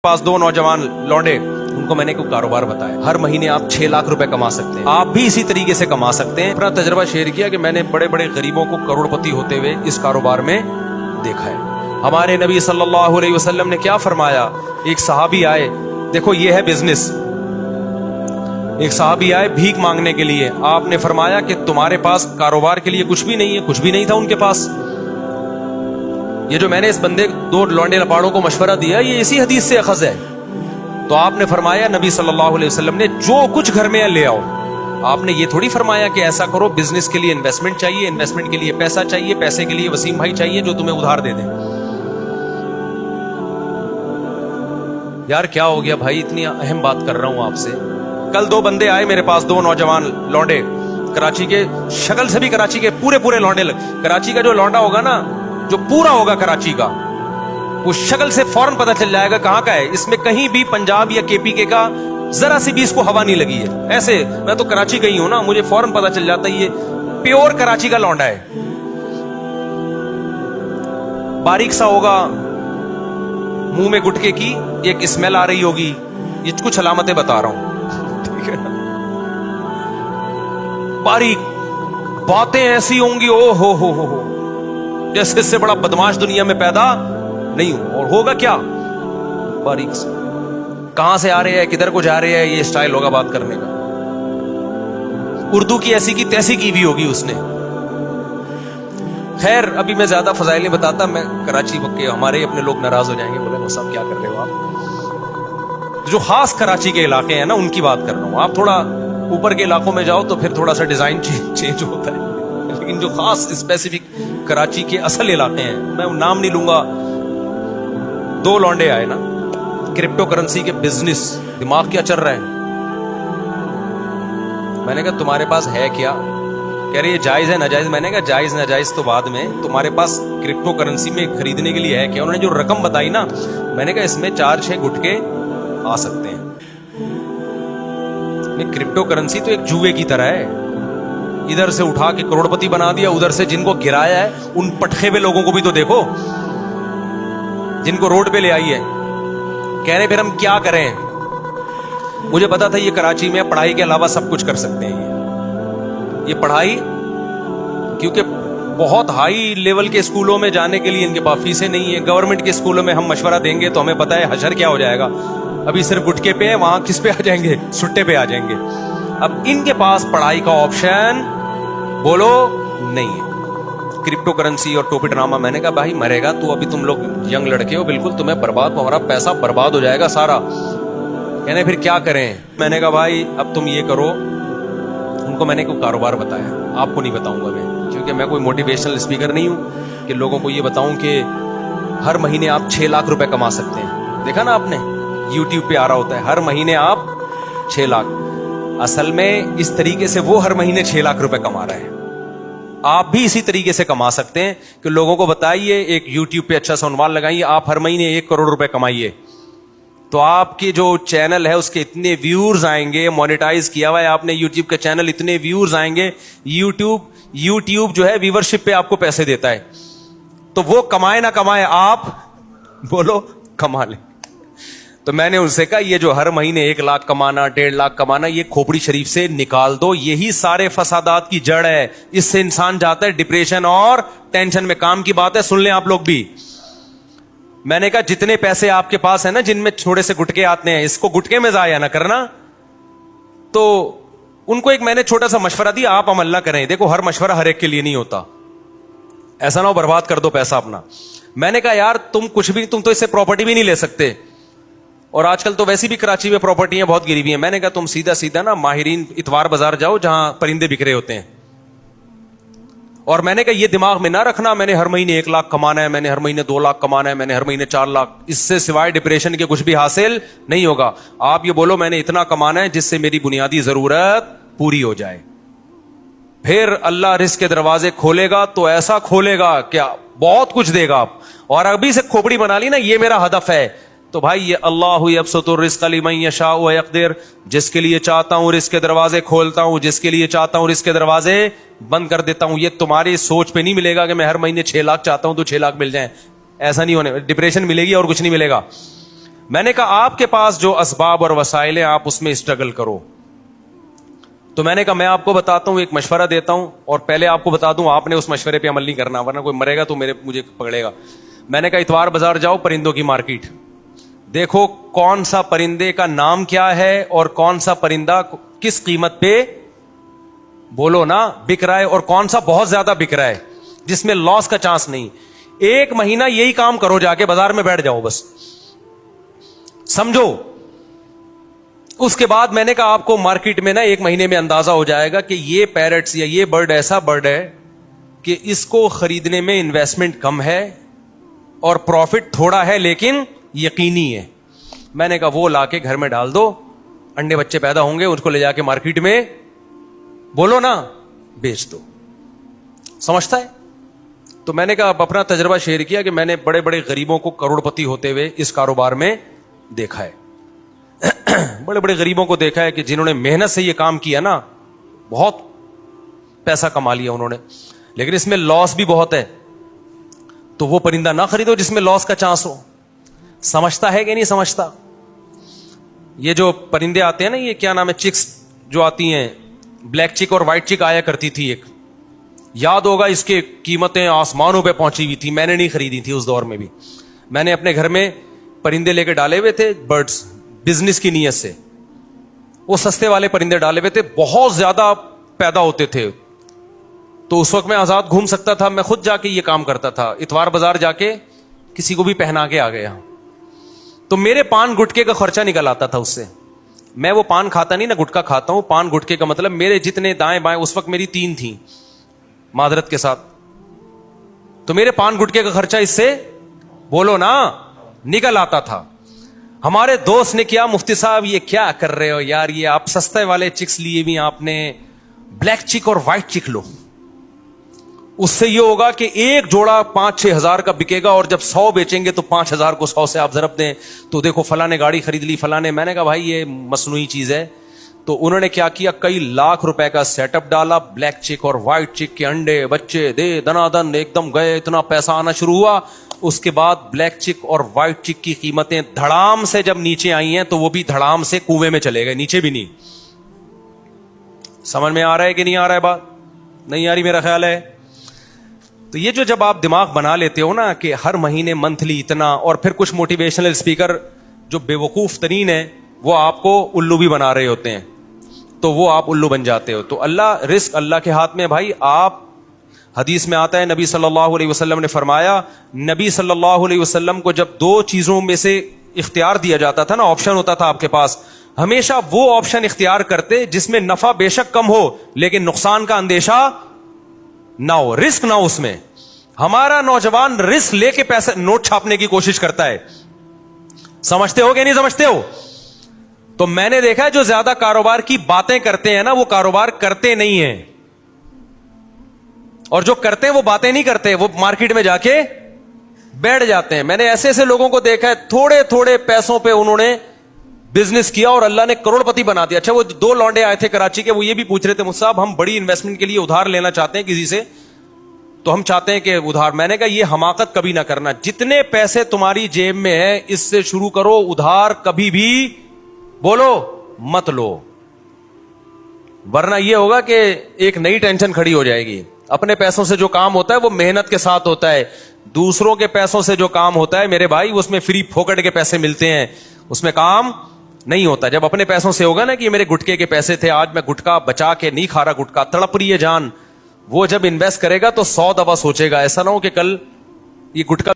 पास दो नौजवान लौंडे, उनको मैंने कोई कारोबार बताया। हर महीने आप 6 लाख रुपए कमा सकते हैं। आप भी इसी तरीके से कमा सकते हैं। अपना तजर्बा शेयर किया कि मैंने बड़े बड़े गरीबों को करोड़पति होते हुए इस कारोबार में देखा है। हमारे नबी सल्लल्लाहु अलैहि वसल्लम ने क्या फरमाया, एक सहाबी आए, देखो ये है बिजनेस, एक सहाबी आए भीख मांगने के लिए। आपने फरमाया कि तुम्हारे पास कारोबार के लिए कुछ भी नहीं है। कुछ भी नहीं था उनके पास। ये जो मैंने इस बंदे दो लौंडे लपाड़ों को मशवरा दिया, ये इसी हदीस से अखज़ है। तो आपने फरमाया, नबी सल्लल्लाहु अलैहि वसल्लम ने, जो कुछ घर में है ले आओ। आपने ये थोड़ी फरमाया कि ऐसा करो, बिजनेस के लिए इन्वेस्टमेंट चाहिए, इन्वेस्टमेंट के लिए पैसा चाहिए, पैसे के लिए वसीम भाई चाहिए जो तुम्हें उधार दे दे। यार क्या हो गया भाई, इतनी अहम बात कर रहा हूं आपसे। कल दो बंदे आए मेरे पास, दो नौजवान लौंडे, कराची के, शक्ल से भी कराची के पूरे लौंडे। कराची का जो लौंडा होगा ना, जो पूरा होगा कराची का, वो शक्ल से फौरन पता चल जाएगा कहां का है। इसमें कहीं भी पंजाब या केपी के का जरा सी भी इसको हवा नहीं लगी है। ऐसे मैं तो कराची गई हूं ना, मुझे फौरन पता चल जाता है ये प्योर कराची का लौंडा है। बारीक सा होगा, मुंह में गुटके की एक स्मेल आ रही होगी। ये कुछ अलामतें बता रहा हूं, ठीक है ना। बारीक, बातें ऐसी होंगी, ओ हो जैसे इससे बड़ा बदमाश दुनिया में पैदा नहीं हो। और होगा क्या, बारीक से, कहां से आ रहे हैं, किधर को जा रहे हैं, ये स्टाइल होगा बात करने का। उर्दू की ऐसी की तैसी की भी होगी उसने। खैर अभी मैं ज्यादा फजाइल नहीं बताता। मैं कराची के, हमारे अपने लोग नाराज हो जाएंगे, बोले वो सब क्या कर रहे हो आप। जो खास कराची के इलाके हैं ना, उनकी बात कर रहा हूं। आप थोड़ा ऊपर के इलाकों में जाओ तो फिर थोड़ा सा डिजाइन चेंज होता है, लेकिन जो खास स्पेसिफिक कराची के असल इलाके हैं, मैं नाम नहीं लूंगा। दो लौंडे आए ना, क्रिप्टो करेंसी के बिजनेस, दिमाग क्या चल रहा है। मैंने कहा तुम्हारे पास है क्या। कह रहे ये जायज है नाजायज। मैंने कहा जायज नाजायज तो बाद में, तुम्हारे पास क्रिप्टो करेंसी में खरीदने के लिए है क्या। उन्होंने जो रकम बताई ना, मैंने कहा इसमें 4-6 गुटके आ सकते हैं। क्रिप्टो करेंसी तो एक जुए की तरह है, इधर से उठा के करोड़पति बना दिया, उधर से जिनको गिराया है उन पटखे हुए लोगों को भी तो देखो, जिनको रोड पे ले आई है। कह रहे फिर हम क्या करें। मुझे पता था ये कराची में पढ़ाई के अलावा सब कुछ कर सकते हैं। ये पढ़ाई, क्योंकि बहुत हाई लेवल के स्कूलों में जाने के लिए इनके पास फीसें नहीं है। गवर्नमेंट के स्कूलों में हम मशवरा देंगे तो हमें पता है हशर क्या हो जाएगा। अभी सिर्फ गुटके पे है, वहां किस पे आ जाएंगे, सुट्टे पे आ जाएंगे। अब इनके पास पढ़ाई का ऑप्शन बोलो नहीं है। क्रिप्टो करेंसी और टोपी ड्रामा। मैंने कहा भाई मरेगा तू, अभी तुम लोग यंग लड़के हो, बिल्कुल तुम्हें बर्बाद, हमारा पैसा बर्बाद हो जाएगा सारा। कहने फिर क्या करें। मैंने कहा भाई अब तुम ये करो। उनको मैंने कोई कारोबार बताया, आपको नहीं बताऊंगा मैं, क्योंकि मैं कोई मोटिवेशनल स्पीकर नहीं हूं कि लोगों को ये बताऊं कि हर महीने आप 6 लाख रुपए कमा सकते हैं। देखा ना आपने, यूट्यूब पे आ रहा होता है हर महीने आप 6 लाख। असल में इस तरीके से वो हर महीने 6 लाख रुपए कमा रहा है। आप भी इसी तरीके से कमा सकते हैं कि लोगों को बताइए, एक यूट्यूब पे अच्छा सा उन्वान लगाइए, आप हर महीने 1 करोड़ रुपए कमाइए, तो आपके जो चैनल है उसके इतने व्यूअर्स आएंगे। मोनेटाइज किया हुआ है आपने यूट्यूब का चैनल, इतने व्यूअर्स आएंगे। यूट्यूब जो है व्यूअरशिप पे आपको पैसे देता है। तो वो कमाए ना कमाए, आप बोलो कमा ले। तो मैंने उनसे कहा ये जो हर महीने 1 लाख कमाना, 1.5 लाख कमाना, ये खोपड़ी शरीफ से निकाल दो। यही सारे फसादात की जड़ है। इससे इंसान जाता है डिप्रेशन और टेंशन में। काम की बात है, सुन लें आप लोग भी। मैंने कहा जितने पैसे आपके पास है ना, जिनमें थोड़े से गुटके आते हैं, इसको गुटके में जाया ना करना। तो उनको एक मैंने छोटा सा मशवरा दिया, आप अमल ना करें। देखो हर मशवरा हर एक के लिए नहीं होता, ऐसा ना हो बर्बाद कर दो पैसा अपना। मैंने कहा यार तुम कुछ भी, तुम तो इससे प्रॉपर्टी भी नहीं ले सकते, और आजकल तो वैसे भी कराची में प्रॉपर्टियां बहुत गिरी हुई हैं। मैंने कहा तुम सीधा ना माहिरीन इतवार बाजार जाओ, जहां परिंदे बिखरे होते हैं। और मैंने कहा ये दिमाग में ना रखना मैंने हर महीने 1 लाख कमाना है, मैंने हर महीने 2 लाख कमाना है, मैंने हर महीने 4 लाख। इससे सिवाय डिप्रेशन के कुछ भी हासिल नहीं होगा। आप ये बोलो मैंने इतना कमाना है जिससे मेरी बुनियादी जरूरत पूरी हो जाए। फिर अल्लाह रिस्क के दरवाजे खोलेगा तो ऐसा खोलेगा क्या बहुत कुछ देगा आप। और अभी से खोपड़ी बना ली ना, ये मेरा हदफ है, तो भाई ये अल्लाहु यबसुतुर रिज़्क़ लिमन यशाउ व यक़दिर, जिसके लिए चाहता हूं रिस्क के दरवाजे खोलता हूं, जिसके लिए चाहता हूं रिस्क के दरवाजे बंद कर देता हूं। ये तुम्हारी सोच पे नहीं मिलेगा कि मैं हर महीने 6 लाख चाहता हूं तो 6 लाख मिल जाए। ऐसा नहीं होने, डिप्रेशन मिलेगी और कुछ नहीं मिलेगा। میں نے کہا آپ کے پاس جو اسباب اور وسائل ہیں آپ اس میں اسٹرگل کرو. تو میں نے کہا میں آپ کو بتاتا ہوں, ایک مشورہ دیتا ہوں, اور پہلے آپ کو بتا دوں آپ نے اس مشورے پہ عمل نہیں کرنا ورنہ کوئی مرے گا تو مجھے پکڑے گا. میں نے کہا اتوار بازار جاؤ, پرندوں کی مارکیٹ دیکھو کون سا پرندے کا نام کیا ہے اور کون سا پرندہ کس قیمت پہ بولو نا بک رہا ہے, اور کون سا بہت زیادہ بک رہا ہے جس میں لاس کا چانس نہیں. ایک مہینہ یہی کام کرو, جا کے بازار میں بیٹھ جاؤ بس, سمجھو. اس کے بعد میں نے کہا آپ کو مارکیٹ میں نا ایک مہینے میں اندازہ ہو جائے گا کہ یہ پیرٹس یا یہ برڈ ایسا برڈ ہے کہ اس کو خریدنے میں انویسٹمنٹ کم ہے اور پروفٹ تھوڑا ہے لیکن یقینی ہے. میں نے کہا وہ لا کے گھر میں ڈال دو, انڈے بچے پیدا ہوں گے, اس کو لے جا کے مارکیٹ میں بولو نا بیچ دو. سمجھتا ہے؟ تو میں نے کہا اپنا تجربہ شیئر کیا کہ میں نے بڑے بڑے غریبوں کو کروڑ پتی ہوتے ہوئے اس کاروبار میں دیکھا ہے. بڑے بڑے غریبوں کو دیکھا ہے کہ جنہوں نے محنت سے یہ کام کیا نا, بہت پیسہ کما لیا انہوں نے, لیکن اس میں لاس بھی بہت ہے. تو وہ پرندہ نہ خریدو جس میں لاس کا چانس ہو. سمجھتا ہے کہ نہیں سمجھتا؟ یہ جو پرندے آتے ہیں نا, یہ کیا نام ہے, چکس جو آتی ہیں, بلیک چک اور وائٹ چک آیا کرتی تھی ایک, یاد ہوگا اس کے قیمتیں آسمانوں پہ پہنچی ہوئی تھی. میں نے نہیں خریدی تھی اس دور میں بھی, میں نے اپنے گھر میں پرندے لے کے ڈالے ہوئے تھے برڈز, بزنس کی نیت سے. وہ سستے والے پرندے ڈالے ہوئے تھے, بہت زیادہ پیدا ہوتے تھے. تو اس وقت میں آزاد گھوم سکتا تھا, میں خود جا کے یہ کام کرتا تھا, اتوار بازار جا کے کسی کو بھی پہنا کے آ گیا. تو میرے پان گٹکے کا خرچہ نکل آتا تھا اس سے. میں وہ پان کھاتا نہیں نا, گٹکا کھاتا ہوں. پان گٹکے کا مطلب میرے جتنے دائیں بائیں, اس وقت میری 3 تھیں معذرت کے ساتھ, تو میرے پان گٹکے کا خرچہ اس سے بولو نا نکل آتا تھا. ہمارے دوست نے کیا, مفتی صاحب یہ کیا کر رہے ہو یار, یہ آپ سستے والے چکس لیے بھی آپ نے, بلیک چک اور وائٹ چک لو, اس سے یہ ہوگا کہ ایک جوڑا 5-6 ہزار کا بکے گا, اور جب 100 بیچیں گے تو 5,000 کو 100 سے آپ ضرب دیں تو دیکھو فلاں نے گاڑی خرید لی, فلاں نے. میں نے کہا بھائی یہ مصنوعی چیز ہے. تو انہوں نے کیا کیا, کئی لاکھ روپے کا سیٹ اپ ڈالا, بلیک چک اور وائٹ چک کے انڈے بچے دے دنا دن ایک دم گئے, اتنا پیسہ آنا شروع ہوا. اس کے بعد بلیک چک اور وائٹ چک کی قیمتیں دھڑام سے جب نیچے آئی ہیں تو وہ بھی دھڑام سے کنویں میں چلے گئے, نیچے بھی نہیں. سمجھ میں آ رہا ہے کہ نہیں آ رہا ہے؟ بات نہیں آ رہی میرا خیال ہے. تو یہ جو جب آپ دماغ بنا لیتے ہو نا کہ ہر مہینے منتھلی اتنا, اور پھر کچھ موٹیویشنل اسپیکر جو بے وقوف ترین ہیں وہ آپ کو الو بھی بنا رہے ہوتے ہیں, تو وہ آپ الو بن جاتے ہو. تو اللہ, رزق اللہ کے ہاتھ میں بھائی. آپ حدیث میں آتا ہے, نبی صلی اللہ علیہ وسلم نے فرمایا, نبی صلی اللہ علیہ وسلم کو جب 2 چیزوں میں سے اختیار دیا جاتا تھا نا, آپشن ہوتا تھا آپ کے پاس, ہمیشہ وہ آپشن اختیار کرتے جس میں نفع بے شک کم ہو لیکن نقصان کا اندیشہ نہ ہو, رسک نہ ہو اس میں. ہمارا نوجوان رسک لے کے پیسے نوٹ چھاپنے کی کوشش کرتا ہے. سمجھتے ہو کہ نہیں سمجھتے ہو؟ تو میں نے دیکھا ہے جو زیادہ کاروبار کی باتیں کرتے ہیں نا وہ کاروبار کرتے نہیں ہیں, اور جو کرتے ہیں وہ باتیں نہیں کرتے, وہ مارکیٹ میں جا کے بیٹھ جاتے ہیں. میں نے ایسے ایسے لوگوں کو دیکھا ہے, تھوڑے تھوڑے پیسوں پہ انہوں نے بزنس کیا اور اللہ نے کروڑ پتی بنا دیا. اچھا وہ 2 لونڈے آئے تھے کراچی کے, وہ یہ بھی پوچھ رہے تھے, مجھ صاحب ہم بڑی انویسٹمنٹ کے لیے ادھار لینا چاہتے ہیں کسی سے, تو ہم چاہتے ہیں کہ ادھار. میں نے کہا یہ حماقت کبھی نہ کرنا, جتنے پیسے تمہاری جیب میں ہیں اس سے شروع کرو, ادھار کبھی بھی بولو مت لو, ورنہ یہ ہوگا کہ ایک نئی ٹینشن کھڑی ہو جائے گی. اپنے پیسوں سے جو کام ہوتا ہے وہ محنت کے ساتھ ہوتا ہے, دوسروں کے پیسوں سے جو کام ہوتا ہے میرے بھائی اس میں فری پھوکٹ کے پیسے ملتے ہیں, اس میں کام نہیں ہوتا. جب اپنے پیسوں سے ہوگا نا کہ یہ میرے گٹکے کے پیسے تھے, آج میں گٹکا بچا کے نہیں کھا رہا, گٹکا تڑپ رہی ہے جان, وہ جب انویسٹ کرے گا تو 100 دفعہ سوچے گا, ایسا نہ ہو کہ کل یہ گٹکا